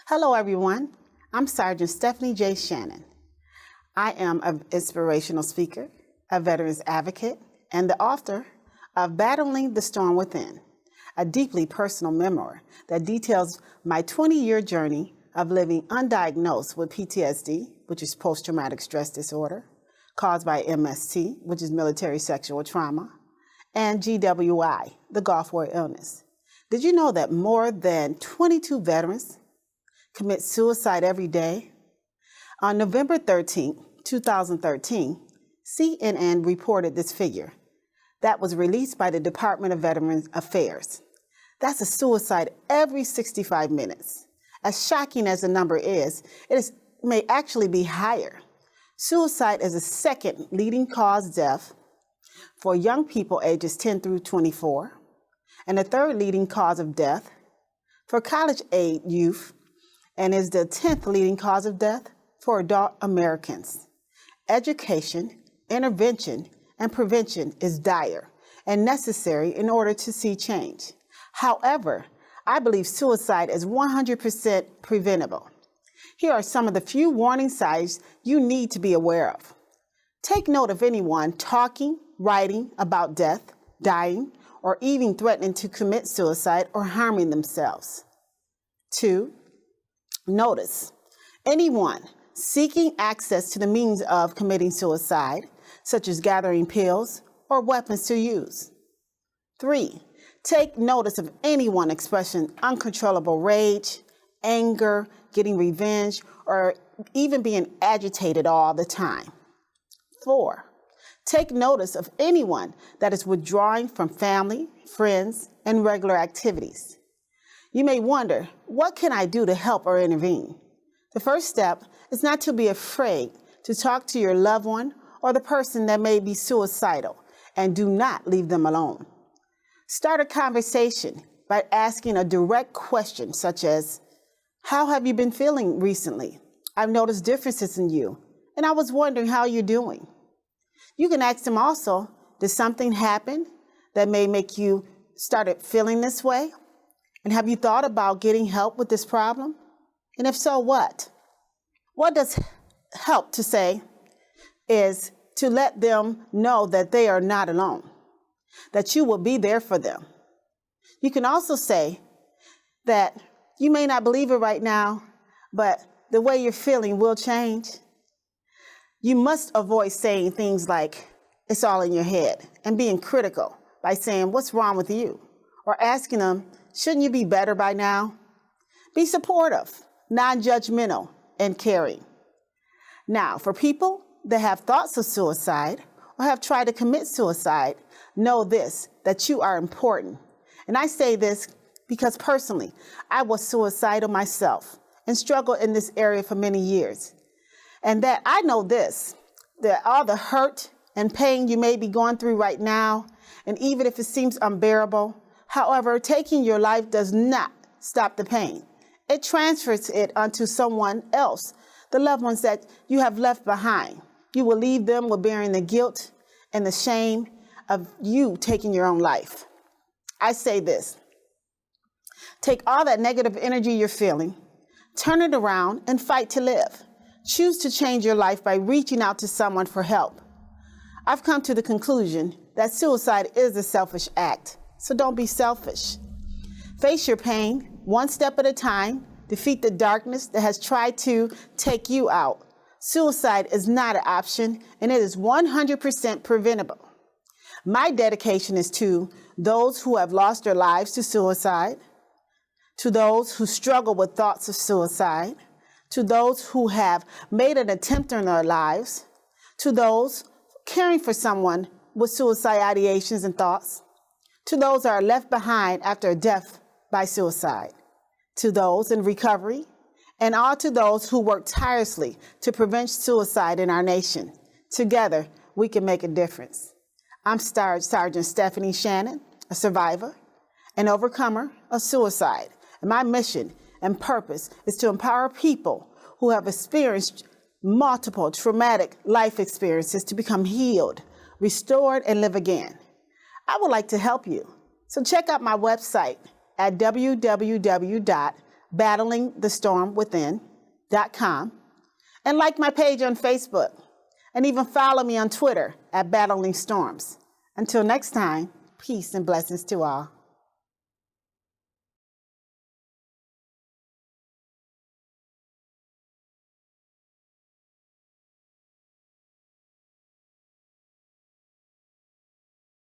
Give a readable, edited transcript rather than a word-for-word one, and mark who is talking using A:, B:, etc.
A: Hello, everyone. I'm Sergeant Stephanie J. Shannon. I am an inspirational speaker, a veterans advocate, and the author of Battling the Storm Within, a deeply personal memoir that details my 20-year journey of living undiagnosed with PTSD, which is post-traumatic stress disorder, caused by MST, which is military sexual trauma, and GWI, the Gulf War illness. Did you know that more than 22 veterans commit suicide every day? On November 13, 2013, CNN reported this figure that was released by the Department of Veterans Affairs. That's a suicide every 65 minutes. As shocking as the number is, may actually be higher. Suicide is the second leading cause of death for young people ages 10 through 24, and the third leading cause of death for college-age youth, and is the 10th leading cause of death for adult Americans. Education, intervention, and prevention is dire and necessary in order to see change. However, I believe suicide is 100% preventable. Here are some of the few warning signs you need to be aware of. Take note of anyone talking, writing about death, dying, or even threatening to commit suicide or harming themselves. 2, notice anyone seeking access to the means of committing suicide, such as gathering pills or weapons to use. 3, take notice of anyone expressing uncontrollable rage, anger, getting revenge, or even being agitated all the time. 4, take notice of anyone that is withdrawing from family, friends, and regular activities. You may wonder, what can I do to help or intervene? The first step is not to be afraid to talk to your loved one or the person that may be suicidal, and do not leave them alone. Start a conversation by asking a direct question such as, how have you been feeling recently? I've noticed differences in you, and I was wondering how you're doing. You can ask them also, did something happen that may make you started feeling this way? And have you thought about getting help with this problem? And if so, what? What does help to say is to let them know that they are not alone, that you will be there for them. You can also say that you may not believe it right now, but the way you're feeling will change. You must avoid saying things like, it's all in your head, and being critical by saying, what's wrong with you? Or asking them, shouldn't you be better by now? Be supportive, non-judgmental, and caring. Now, for people that have thoughts of suicide or have tried to commit suicide, know this, that you are important. And I say this because personally, I was suicidal myself and struggled in this area for many years. And that I know this, that all the hurt and pain you may be going through right now, and even if it seems unbearable, however, taking your life does not stop the pain. It transfers it onto someone else, the loved ones that you have left behind. You will leave them with bearing the guilt and the shame of you taking your own life. I say this, take all that negative energy you're feeling, turn it around and fight to live. Choose to change your life by reaching out to someone for help. I've come to the conclusion that suicide is a selfish act, so don't be selfish. Face your pain one step at a time, defeat the darkness that has tried to take you out. Suicide is not an option, and it is 100% preventable. My dedication is to those who have lost their lives to suicide, to those who struggle with thoughts of suicide, to those who have made an attempt on their lives, to those caring for someone with suicide ideations and thoughts, to those that are left behind after a death by suicide, to those in recovery, and all to those who work tirelessly to prevent suicide in our nation. Together, we can make a difference. I'm Sergeant Stephanie Shannon, a survivor, an overcomer of suicide. And my mission and purpose is to empower people who have experienced multiple traumatic life experiences to become healed, restored, and live again. I would like to help you. So check out my website at www battlingthestormwithin.com, and like my page on Facebook, and even follow me on Twitter at Battling Storms. Until next time, peace and blessings to all.